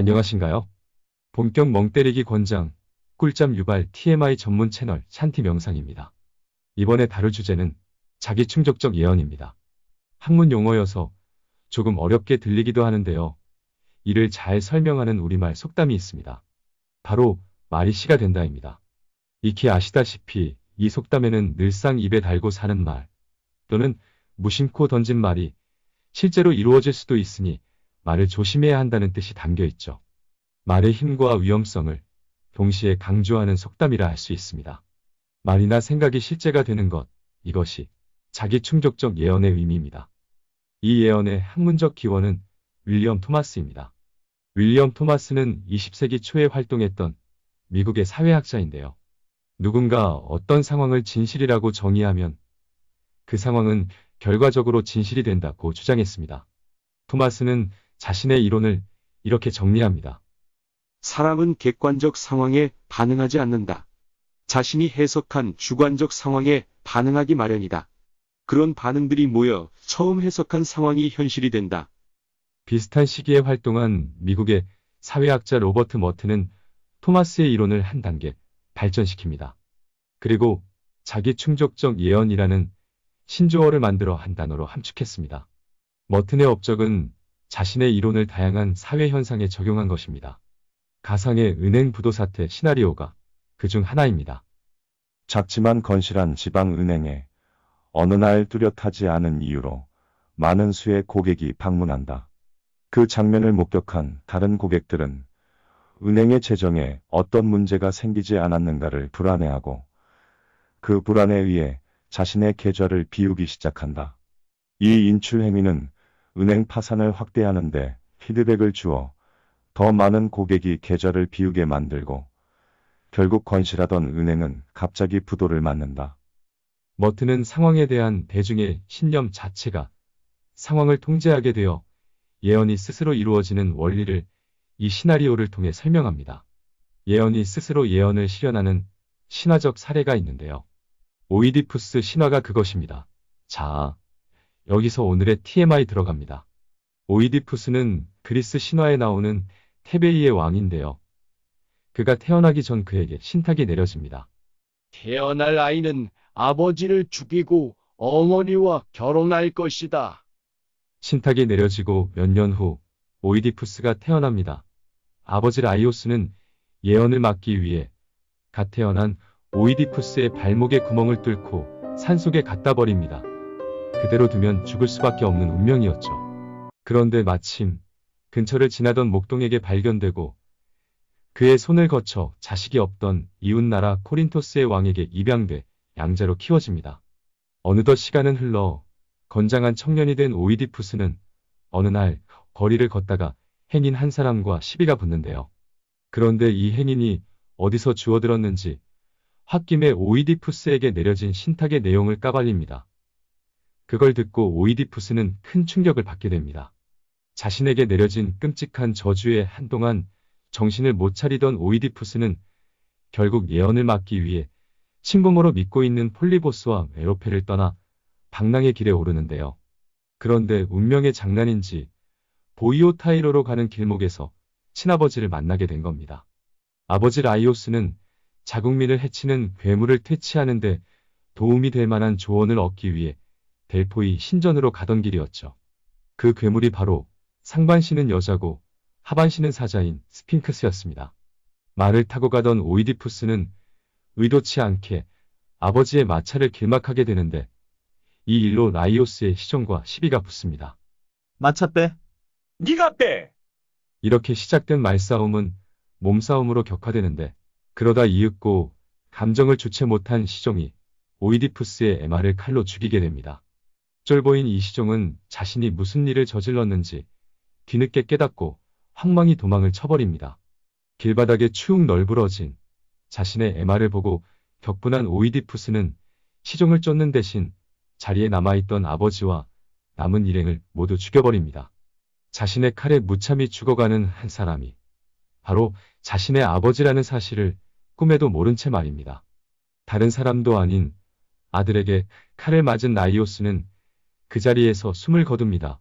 안녕하신가요? 본격 멍때리기 권장, 꿀잠 유발 TMI 전문 채널 샨티 명상입니다. 이번에 다룰 주제는 자기 충족적 예언입니다. 학문 용어여서 조금 어렵게 들리기도 하는데요. 이를 잘 설명하는 우리말 속담이 있습니다. 바로 말이 시가 된다입니다. 익히 아시다시피 이 속담에는 늘상 입에 달고 사는 말 또는 무심코 던진 말이 실제로 이루어질 수도 있으니 말을 조심해야 한다는 뜻이 담겨 있죠. 말의 힘과 위험성을 동시에 강조하는 속담이라 할 수 있습니다. 말이나 생각이 실제가 되는 것, 이것이 자기 충족적 예언의 의미입니다. 이 예언의 학문적 기원은 윌리엄 토마스입니다. 윌리엄 토마스는 20세기 초에 활동했던 미국의 사회학자인데요. 누군가 어떤 상황을 진실이라고 정의하면 그 상황은 결과적으로 진실이 된다고 주장했습니다. 토마스는 자신의 이론을 이렇게 정리합니다. 사람은 객관적 상황에 반응하지 않는다. 자신이 해석한 주관적 상황에 반응하기 마련이다. 그런 반응들이 모여 처음 해석한 상황이 현실이 된다. 비슷한 시기에 활동한 미국의 사회학자 로버트 머트는 토마스의 이론을 한 단계 발전시킵니다. 그리고 자기 충족적 예언이라는 신조어를 만들어 한 단어로 함축했습니다. 머튼의 업적은 자신의 이론을 다양한 사회 현상에 적용한 것입니다. 가상의 은행 부도 사태 시나리오가 그 중 하나입니다. 작지만 건실한 지방은행에 어느 날 뚜렷하지 않은 이유로 많은 수의 고객이 방문한다. 그 장면을 목격한 다른 고객들은 은행의 재정에 어떤 문제가 생기지 않았는가를 불안해하고 그 불안에 의해 자신의 계좌를 비우기 시작한다. 이 인출 행위는 은행 파산을 확대하는데 피드백을 주어 더 많은 고객이 계좌를 비우게 만들고 결국 건실하던 은행은 갑자기 부도를 맞는다. 머튼은 상황에 대한 대중의 신념 자체가 상황을 통제하게 되어 예언이 스스로 이루어지는 원리를 이 시나리오를 통해 설명합니다. 예언이 스스로 예언을 실현하는 신화적 사례가 있는데요. 오이디푸스 신화가 그것입니다. 자, 여기서 오늘의 TMI 들어갑니다. 오이디푸스는 그리스 신화에 나오는 테베이의 왕인데요. 그가 태어나기 전 그에게 신탁이 내려집니다. 태어날 아이는 아버지를 죽이고 어머니와 결혼할 것이다. 신탁이 내려지고 몇 년 후 오이디푸스가 태어납니다. 아버지 라이오스는 예언을 막기 위해 갓 태어난 오이디푸스의 발목에 구멍을 뚫고 산속에 갖다 버립니다. 그대로 두면 죽을 수밖에 없는 운명이었죠. 그런데 마침 근처를 지나던 목동에게 발견되고 그의 손을 거쳐 자식이 없던 이웃나라 코린토스의 왕에게 입양돼 양자로 키워집니다. 어느덧 시간은 흘러 건장한 청년이 된 오이디푸스는 어느 날 거리를 걷다가 행인 한 사람과 시비가 붙는데요. 그런데 이 행인이 어디서 주워들었는지 홧김에 오이디푸스에게 내려진 신탁의 내용을 까발립니다. 그걸 듣고 오이디푸스는 큰 충격을 받게 됩니다. 자신에게 내려진 끔찍한 저주에 한동안 정신을 못 차리던 오이디푸스는 결국 예언을 막기 위해 친부모로 믿고 있는 폴리보스와 메로페를 떠나 방랑의 길에 오르는데요. 그런데 운명의 장난인지 보이오타이로로 가는 길목에서 친아버지를 만나게 된 겁니다. 아버지 라이오스는 자국민을 해치는 괴물을 퇴치하는데 도움이 될 만한 조언을 얻기 위해 델포이 신전으로 가던 길이었죠. 그 괴물이 바로 상반신은 여자고 하반신은 사자인 스핑크스였습니다. 말을 타고 가던 오이디푸스는 의도치 않게 아버지의 마차를 길막하게 되는데 이 일로 라이오스의 시종과 시비가 붙습니다. 마차 빼. 네가 빼! 이렇게 시작된 말싸움은 몸싸움으로 격화되는데 그러다 이윽고 감정을 주체 못한 시종이 오이디푸스의 에마를 칼로 죽이게 됩니다. 쫄보인 이 시종은 자신이 무슨 일을 저질렀는지 뒤늦게 깨닫고 황망히 도망을 쳐버립니다. 길바닥에 추욱 널브러진 자신의 에마를 보고 격분한 오이디푸스는 시종을 쫓는 대신 자리에 남아있던 아버지와 남은 일행을 모두 죽여버립니다. 자신의 칼에 무참히 죽어가는 한 사람이 바로 자신의 아버지라는 사실을 꿈에도 모른 채 말입니다. 다른 사람도 아닌 아들에게 칼을 맞은 라이오스는 그 자리에서 숨을 거둡니다.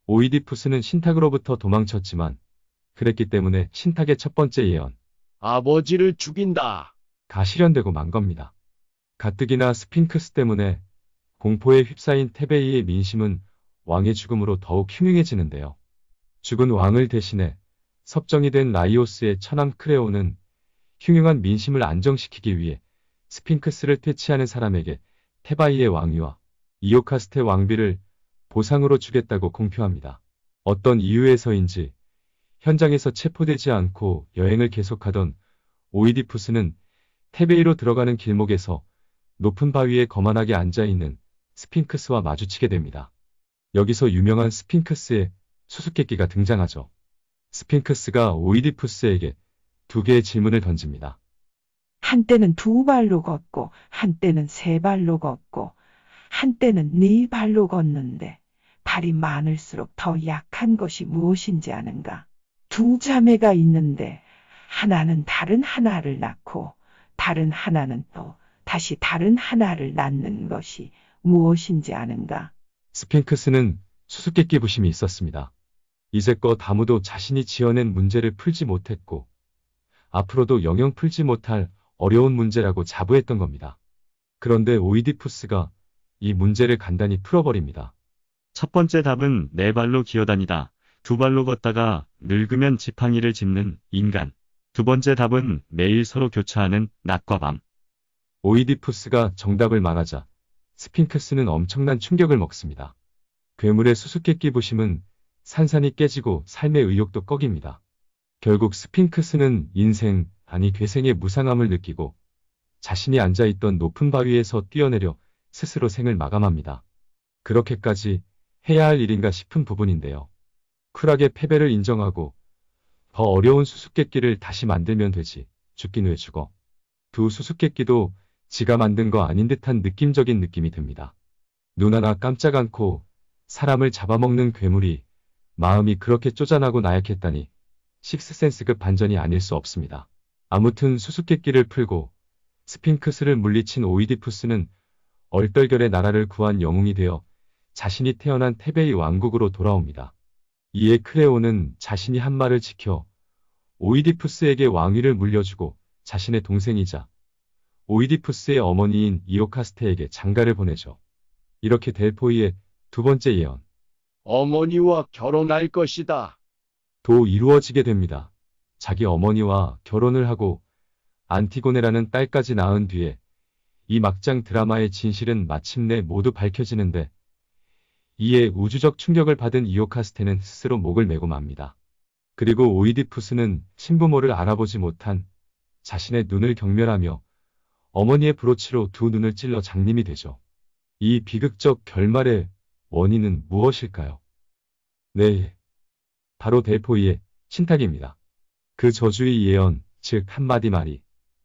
오이디푸스는 신탁으로부터 도망쳤지만 그랬기 때문에 신탁의 첫 번째 예언, 아버지를 죽인다. 가 실현되고 만 겁니다. 가뜩이나 스핑크스 때문에 공포에 휩싸인 테베이의 민심은 왕의 죽음으로 더욱 흉흉해지는데요. 죽은 왕을 대신해 섭정이 된 라이오스의 처남 크레오는 흉흉한 민심을 안정시키기 위해 스핑크스를 퇴치하는 사람에게 테바이의 왕위와 이오카스테 왕비를 보상으로 주겠다고 공표합니다. 어떤 이유에서인지 현장에서 체포되지 않고 여행을 계속하던 오이디푸스는 테베이로 들어가는 길목에서 높은 바위에 거만하게 앉아있는 스핑크스와 마주치게 됩니다. 여기서 유명한 스핑크스의 수수께끼가 등장하죠. 스핑크스가 오이디푸스에게 두 개의 질문을 던집니다. 한때는 두 발로 걷고 한때는 세 발로 걷고 한때는 네 발로 걷는데 발이 많을수록 더 약한 것이 무엇인지 아는가? 두 자매가 있는데 하나는 다른 하나를 낳고 다른 하나는 또 다시 다른 하나를 낳는 것이 무엇인지 아는가? 스핑크스는 수수께끼 부심이 있었습니다. 이제껏 아무도 자신이 지어낸 문제를 풀지 못했고 앞으로도 영영 풀지 못할 어려운 문제라고 자부했던 겁니다. 그런데 오이디푸스가 이 문제를 간단히 풀어버립니다. 첫 번째 답은 네 발로 기어다니다 두 발로 걷다가 늙으면 지팡이를 짚는 인간. 두 번째 답은 매일 서로 교차하는 낮과 밤. 오이디푸스가 정답을 말하자 스핑크스는 엄청난 충격을 먹습니다. 괴물의 수수께끼 부심은 산산이 깨지고 삶의 의욕도 꺼깁니다. 결국 스핑크스는 인생, 아니 괴생의 무상함을 느끼고 자신이 앉아있던 높은 바위에서 뛰어내려 스스로 생을 마감합니다. 그렇게까지 해야 할 일인가 싶은 부분인데요. 쿨하게 패배를 인정하고 더 어려운 수수께끼를 다시 만들면 되지, 죽긴 왜 죽어. 두 수수께끼도 지가 만든 거 아닌 듯한 느낌적인 느낌이 듭니다. 눈 하나 깜짝 않고 사람을 잡아먹는 괴물이 마음이 그렇게 쪼잔하고 나약했다니 식스센스급 반전이 아닐 수 없습니다. 아무튼 수수께끼를 풀고 스핑크스를 물리친 오이디푸스는 얼떨결에 나라를 구한 영웅이 되어 자신이 태어난 테베이 왕국으로 돌아옵니다. 이에 크레오는 자신이 한 말을 지켜 오이디푸스에게 왕위를 물려주고 자신의 동생이자 오이디푸스의 어머니인 이오카스테에게 장가를 보내죠. 이렇게 델포이의 두 번째 예언, 어머니와 결혼할 것이다. 도 이루어지게 됩니다. 자기 어머니와 결혼을 하고 안티고네라는 딸까지 낳은 뒤에 이 막장 드라마의 진실은 마침내 모두 밝혀지는데 이에 우주적 충격을 받은 이오카스테는 스스로 목을 메고 맙니다. 그리고 오이디푸스는 친부모를 알아보지 못한 자신의 눈을 경멸하며 어머니의 브로치로 두 눈을 찔러 장님이 되죠. 이 비극적 결말의 원인은 무엇일까요? 네, 바로 델포이의 신탁입니다. 그 저주의 예언, 즉 한마디 말이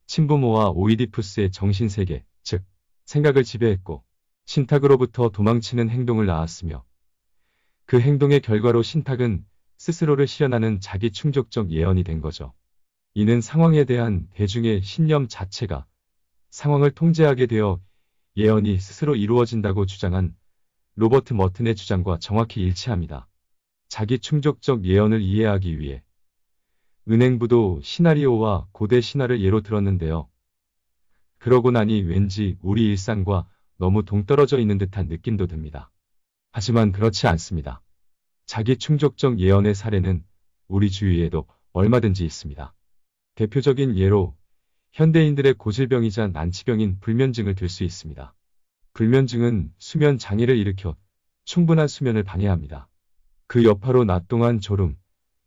친부모와 오이디푸스의 정신세계, 즉 생각을 지배했고 신탁으로부터 도망치는 행동을 낳았으며 그 행동의 결과로 신탁은 스스로를 실현하는 자기 충족적 예언이 된 거죠. 이는 상황에 대한 대중의 신념 자체가 상황을 통제하게 되어 예언이 스스로 이루어진다고 주장한 로버트 머튼의 주장과 정확히 일치합니다. 자기 충족적 예언을 이해하기 위해 은행부도 시나리오와 고대 신화를 예로 들었는데요. 그러고 나니 왠지 우리 일상과 너무 동떨어져 있는 듯한 느낌도 듭니다. 하지만 그렇지 않습니다. 자기 충족적 예언의 사례는 우리 주위에도 얼마든지 있습니다. 대표적인 예로 현대인들의 고질병이자 난치병인 불면증을 들 수 있습니다. 불면증은 수면 장애를 일으켜 충분한 수면을 방해합니다. 그 여파로 낮 동안 졸음,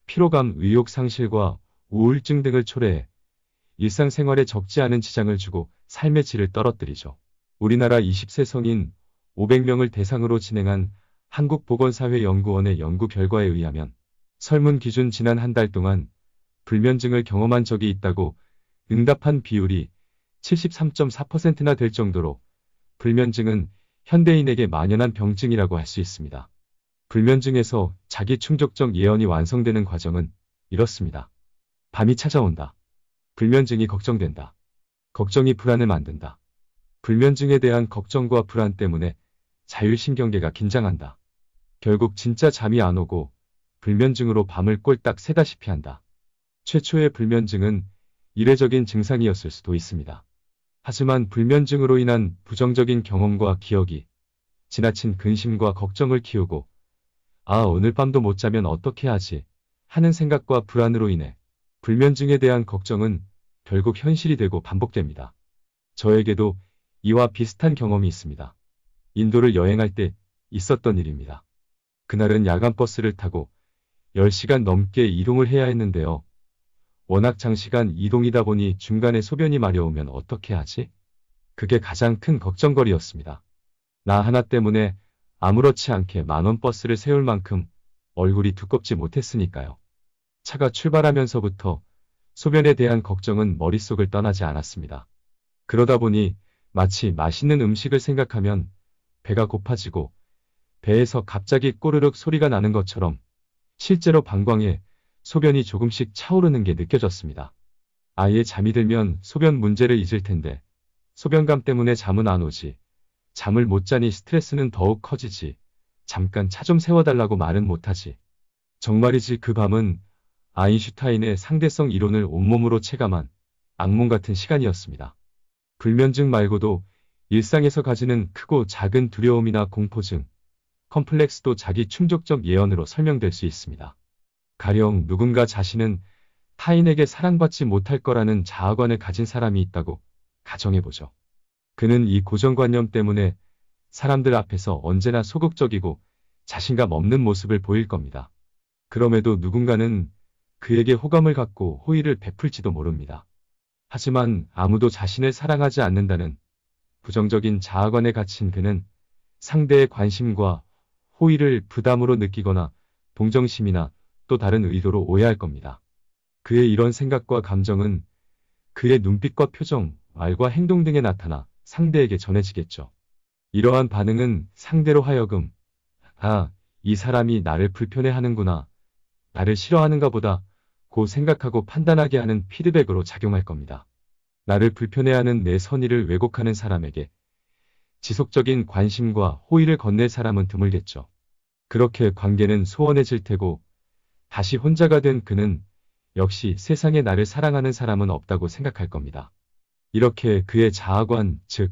피로감, 의욕 상실과 우울증 등을 초래해 일상생활에 적지 않은 지장을 주고 삶의 질을 떨어뜨리죠. 우리나라 20세 성인 500명을 대상으로 진행한 한국보건사회연구원의 연구 결과에 의하면 설문 기준 지난 한 달 동안 불면증을 경험한 적이 있다고 응답한 비율이 73.4%나 될 정도로 불면증은 현대인에게 만연한 병증이라고 할 수 있습니다. 불면증에서 자기 충족적 예언이 완성되는 과정은 이렇습니다. 밤이 찾아온다. 불면증이 걱정된다. 걱정이 불안을 만든다. 불면증에 대한 걱정과 불안 때문에 자율신경계가 긴장한다. 결국 진짜 잠이 안 오고 불면증으로 밤을 꼴딱 새다시피 한다. 최초의 불면증은 이례적인 증상이었을 수도 있습니다. 하지만 불면증으로 인한 부정적인 경험과 기억이 지나친 근심과 걱정을 키우고 오늘 밤도 못 자면 어떻게 하지 하는 생각과 불안으로 인해 불면증에 대한 걱정은 결국 현실이 되고 반복됩니다. 저에게도 이와 비슷한 경험이 있습니다. 인도를 여행할 때 있었던 일입니다. 그날은 야간 버스를 타고 10시간 넘게 이동을 해야 했는데요. 워낙 장시간 이동이다 보니 중간에 소변이 마려우면 어떻게 하지? 그게 가장 큰 걱정거리였습니다. 나 하나 때문에 아무렇지 않게 만원 버스를 세울 만큼 얼굴이 두껍지 못했으니까요. 차가 출발하면서부터 소변에 대한 걱정은 머릿속을 떠나지 않았습니다. 그러다 보니 마치 맛있는 음식을 생각하면 배가 고파지고 배에서 갑자기 꼬르륵 소리가 나는 것처럼 실제로 방광에 소변이 조금씩 차오르는 게 느껴졌습니다. 아예 잠이 들면 소변 문제를 잊을 텐데 소변감 때문에 잠은 안 오지. 잠을 못 자니 스트레스는 더욱 커지지. 잠깐 차 좀 세워달라고 말은 못하지. 정말이지 그 밤은 아인슈타인의 상대성 이론을 온몸으로 체감한 악몽 같은 시간이었습니다. 불면증 말고도 일상에서 가지는 크고 작은 두려움이나 공포증, 컴플렉스도 자기 충족적 예언으로 설명될 수 있습니다. 가령 누군가 자신은 타인에게 사랑받지 못할 거라는 자아관을 가진 사람이 있다고 가정해보죠. 그는 이 고정관념 때문에 사람들 앞에서 언제나 소극적이고 자신감 없는 모습을 보일 겁니다. 그럼에도 누군가는 그에게 호감을 갖고 호의를 베풀지도 모릅니다. 하지만 아무도 자신을 사랑하지 않는다는 부정적인 자아관에 갇힌 그는 상대의 관심과 호의를 부담으로 느끼거나 동정심이나 또 다른 의도로 오해할 겁니다. 그의 이런 생각과 감정은 그의 눈빛과 표정, 말과 행동 등에 나타나 상대에게 전해지겠죠. 이러한 반응은 상대로 하여금 이 사람이 나를 불편해하는구나, 나를 싫어하는가 보다 고 생각하고 판단하게 하는 피드백으로 작용할 겁니다. 나를 불편해하는 내 선의를 왜곡하는 사람에게 지속적인 관심과 호의를 건넬 사람은 드물겠죠. 그렇게 관계는 소원해질 테고 다시 혼자가 된 그는 역시 세상에 나를 사랑하는 사람은 없다고 생각할 겁니다. 이렇게 그의 자아관, 즉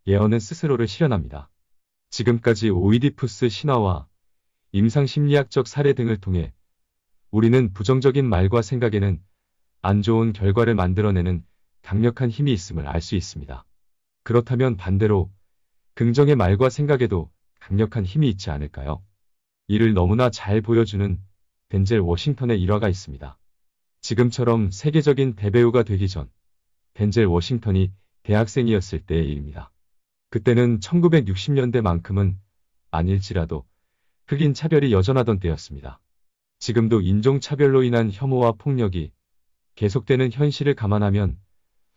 예언은 스스로를 실현합니다. 지금까지 오이디푸스 신화와 임상심리학적 사례 등을 통해 우리는 부정적인 말과 생각에는 안 좋은 결과를 만들어내는 강력한 힘이 있음을 알 수 있습니다. 그렇다면 반대로 긍정의 말과 생각에도 강력한 힘이 있지 않을까요? 이를 너무나 잘 보여주는 덴젤 워싱턴의 일화가 있습니다. 지금처럼 세계적인 대배우가 되기 전 덴젤 워싱턴이 대학생이었을 때의 일입니다. 그때는 1960년대만큼은 아닐지라도 흑인 차별이 여전하던 때였습니다. 지금도 인종차별로 인한 혐오와 폭력이 계속되는 현실을 감안하면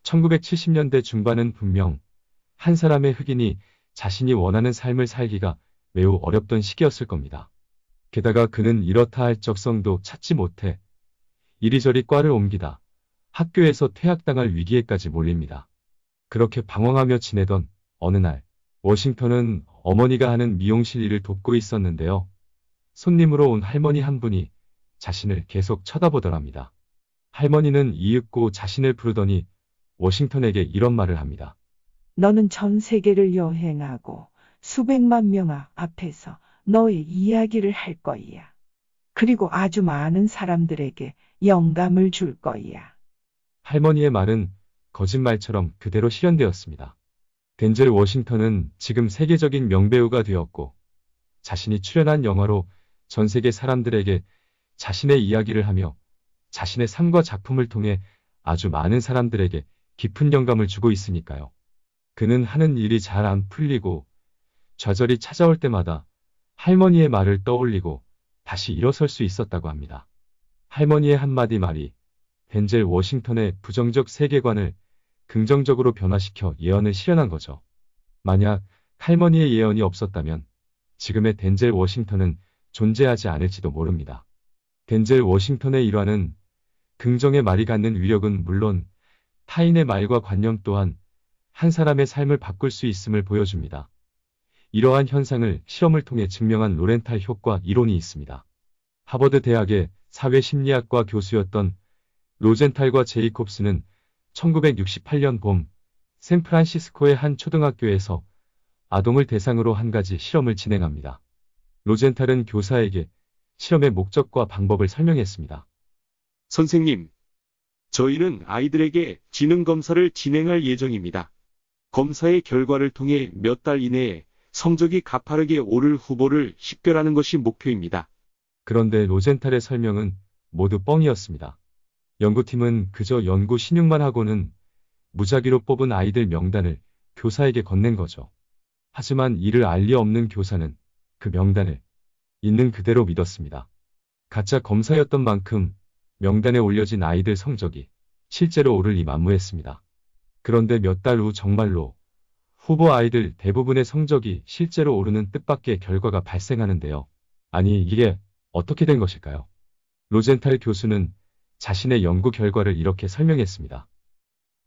1970년대 중반은 분명 한 사람의 흑인이 자신이 원하는 삶을 살기가 매우 어렵던 시기였을 겁니다. 게다가 그는 이렇다 할 적성도 찾지 못해 이리저리 과를 옮기다 학교에서 퇴학당할 위기에까지 몰립니다. 그렇게 방황하며 지내던 어느 날 워싱턴은 어머니가 하는 미용실 일을 돕고 있었는데요. 손님으로 온 할머니 한 분이 자신을 계속 쳐다보더랍니다. 할머니는 이윽고 자신을 부르더니 워싱턴에게 이런 말을 합니다. 너는 전 세계를 여행하고 수백만 명 앞에서 너의 이야기를 할 거야. 그리고 아주 많은 사람들에게 영감을 줄 거야. 할머니의 말은 거짓말처럼 그대로 실현되었습니다. 덴젤 워싱턴은 지금 세계적인 명배우가 되었고 자신이 출연한 영화로 전 세계 사람들에게 자신의 이야기를 하며 자신의 삶과 작품을 통해 아주 많은 사람들에게 깊은 영감을 주고 있으니까요. 그는 하는 일이 잘 안 풀리고 좌절이 찾아올 때마다 할머니의 말을 떠올리고 다시 일어설 수 있었다고 합니다. 할머니의 한마디 말이 덴젤 워싱턴의 부정적 세계관을 긍정적으로 변화시켜 예언을 실현한 거죠. 만약 할머니의 예언이 없었다면 지금의 덴젤 워싱턴은 존재하지 않을지도 모릅니다. 덴젤 워싱턴의 일화는 긍정의 말이 갖는 위력은 물론 타인의 말과 관념 또한 한 사람의 삶을 바꿀 수 있음을 보여줍니다. 이러한 현상을 실험을 통해 증명한 로렌탈 효과 이론이 있습니다. 하버드 대학의 사회심리학과 교수였던 로젠탈과 제이콥스는 1968년 봄 샌프란시스코의 한 초등학교에서 아동을 대상으로 한 가지 실험을 진행합니다. 로젠탈은 교사에게 실험의 목적과 방법을 설명했습니다. 선생님, 저희는 아이들에게 지능 검사를 진행할 예정입니다. 검사의 결과를 통해 몇 달 이내에 성적이 가파르게 오를 후보를 식별하는 것이 목표입니다. 그런데 로젠탈의 설명은 모두 뻥이었습니다. 연구팀은 그저 연구 신용만 하고는 무작위로 뽑은 아이들 명단을 교사에게 건넨 거죠. 하지만 이를 알 리 없는 교사는 그 명단을 있는 그대로 믿었습니다. 가짜 검사였던 만큼 명단에 올려진 아이들 성적이 실제로 오르니 만무했습니다. 그런데 몇 달 후 정말로 후보 아이들 대부분의 성적이 실제로 오르는 뜻밖의 결과가 발생하는데요. 아니, 이게 어떻게 된 것일까요? 로젠탈 교수는 자신의 연구 결과를 이렇게 설명했습니다.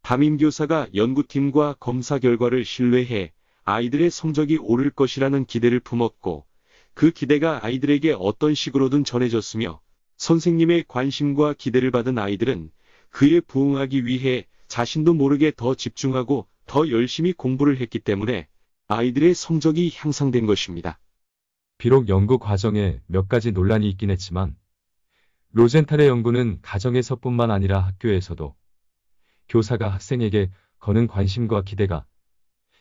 담임 교사가 연구팀과 검사 결과를 신뢰해 아이들의 성적이 오를 것이라는 기대를 품었고, 그 기대가 아이들에게 어떤 식으로든 전해졌으며, 선생님의 관심과 기대를 받은 아이들은 그에 부응하기 위해 자신도 모르게 더 집중하고 더 열심히 공부를 했기 때문에 아이들의 성적이 향상된 것입니다. 비록 연구 과정에 몇 가지 논란이 있긴 했지만 로젠탈의 연구는 가정에서뿐만 아니라 학교에서도 교사가 학생에게 거는 관심과 기대가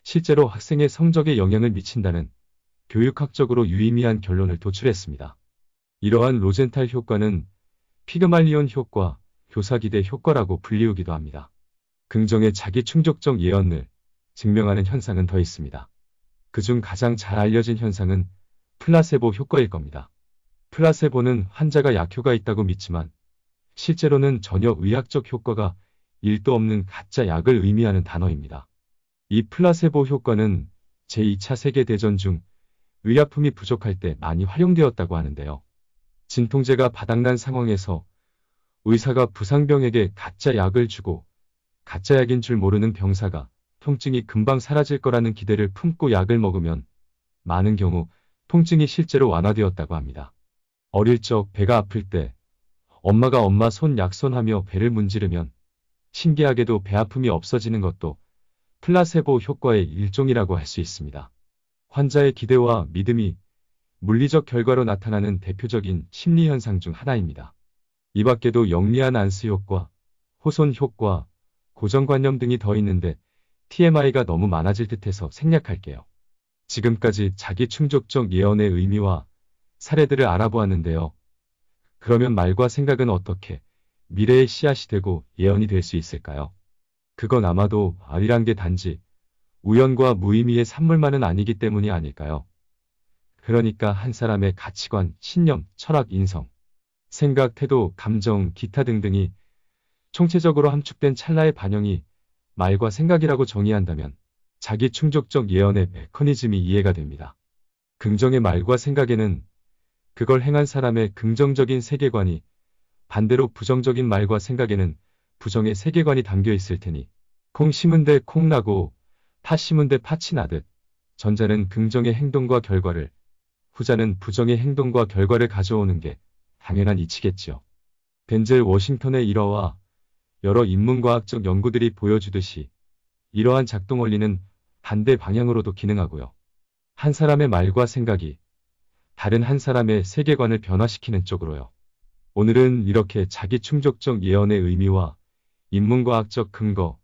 실제로 학생의 성적에 영향을 미친다는 교육학적으로 유의미한 결론을 도출했습니다. 이러한 로젠탈 효과는 피그말리온 효과, 교사기대 효과라고 불리우기도 합니다. 긍정의 자기 충족적 예언을 증명하는 현상은 더 있습니다. 그중 가장 잘 알려진 현상은 플라세보 효과일 겁니다. 플라세보는 환자가 약효가 있다고 믿지만 실제로는 전혀 의학적 효과가 1도 없는 가짜 약을 의미하는 단어입니다. 이 플라세보 효과는 제2차 세계대전 중 의약품이 부족할 때 많이 활용되었다고 하는데요. 진통제가 바닥난 상황에서 의사가 부상병에게 가짜 약을 주고 가짜 약인 줄 모르는 병사가 통증이 금방 사라질 거라는 기대를 품고 약을 먹으면 많은 경우 통증이 실제로 완화되었다고 합니다. 어릴 적 배가 아플 때 엄마가 엄마 손 약손하며 배를 문지르면 신기하게도 배 아픔이 없어지는 것도 플라세보 효과의 일종이라고 할 수 있습니다. 환자의 기대와 믿음이 물리적 결과로 나타나는 대표적인 심리 현상 중 하나입니다. 이 밖에도 영리한 안스 효과, 호손 효과, 고정관념 등이 더 있는데 TMI가 너무 많아질 듯해서 생략할게요. 지금까지 자기 충족적 예언의 의미와 사례들을 알아보았는데요. 그러면 말과 생각은 어떻게 미래의 씨앗이 되고 예언이 될 수 있을까요? 그건 아마도 말이란 게 단지 우연과 무의미의 산물만은 아니기 때문이 아닐까요? 그러니까 한 사람의 가치관, 신념, 철학, 인성, 생각, 태도, 감정, 기타 등등이 총체적으로 함축된 찰나의 반영이 말과 생각이라고 정의한다면 자기 충족적 예언의 메커니즘이 이해가 됩니다. 긍정의 말과 생각에는 그걸 행한 사람의 긍정적인 세계관이, 반대로 부정적인 말과 생각에는 부정의 세계관이 담겨 있을 테니 콩 심은 데 콩 나고 팥 심은 데 팥이 나듯 전자는 긍정의 행동과 결과를, 후자는 부정의 행동과 결과를 가져오는 게 당연한 이치겠지요. 덴젤 워싱턴의 일화와 여러 인문과학적 연구들이 보여주듯이 이러한 작동 원리는 반대 방향으로도 기능하고요. 한 사람의 말과 생각이 다른 한 사람의 세계관을 변화시키는 쪽으로요. 오늘은 이렇게 자기 충족적 예언의 의미와 인문과학적 근거,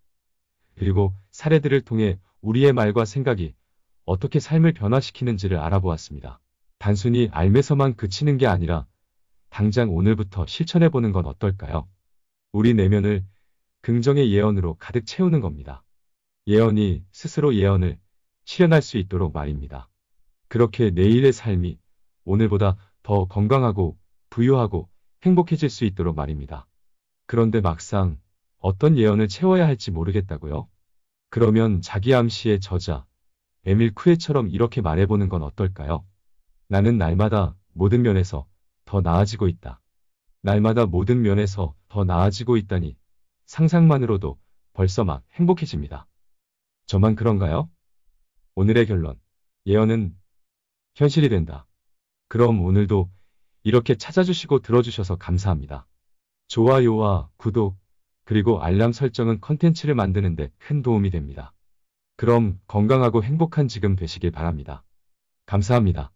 그리고 사례들을 통해 우리의 말과 생각이 어떻게 삶을 변화시키는지를 알아보았습니다. 단순히 알면서만 그치는 게 아니라 당장 오늘부터 실천해보는 건 어떨까요? 우리 내면을 긍정의 예언으로 가득 채우는 겁니다. 예언이 스스로 예언을 실현할 수 있도록 말입니다. 그렇게 내일의 삶이 오늘보다 더 건강하고 부유하고 행복해질 수 있도록 말입니다. 그런데 막상 어떤 예언을 채워야 할지 모르겠다고요? 그러면 자기 암시의 저자 에밀 쿠에처럼 이렇게 말해보는 건 어떨까요? 나는 날마다 모든 면에서 더 나아지고 있다. 날마다 모든 면에서 더 나아지고 있다니 상상만으로도 벌써 막 행복해집니다. 저만 그런가요? 오늘의 결론. 예언은 현실이 된다. 그럼 오늘도 이렇게 찾아주시고 들어주셔서 감사합니다. 좋아요와 구독, 그리고 알람 설정은 컨텐츠를 만드는데 큰 도움이 됩니다. 그럼 건강하고 행복한 지금 되시길 바랍니다. 감사합니다.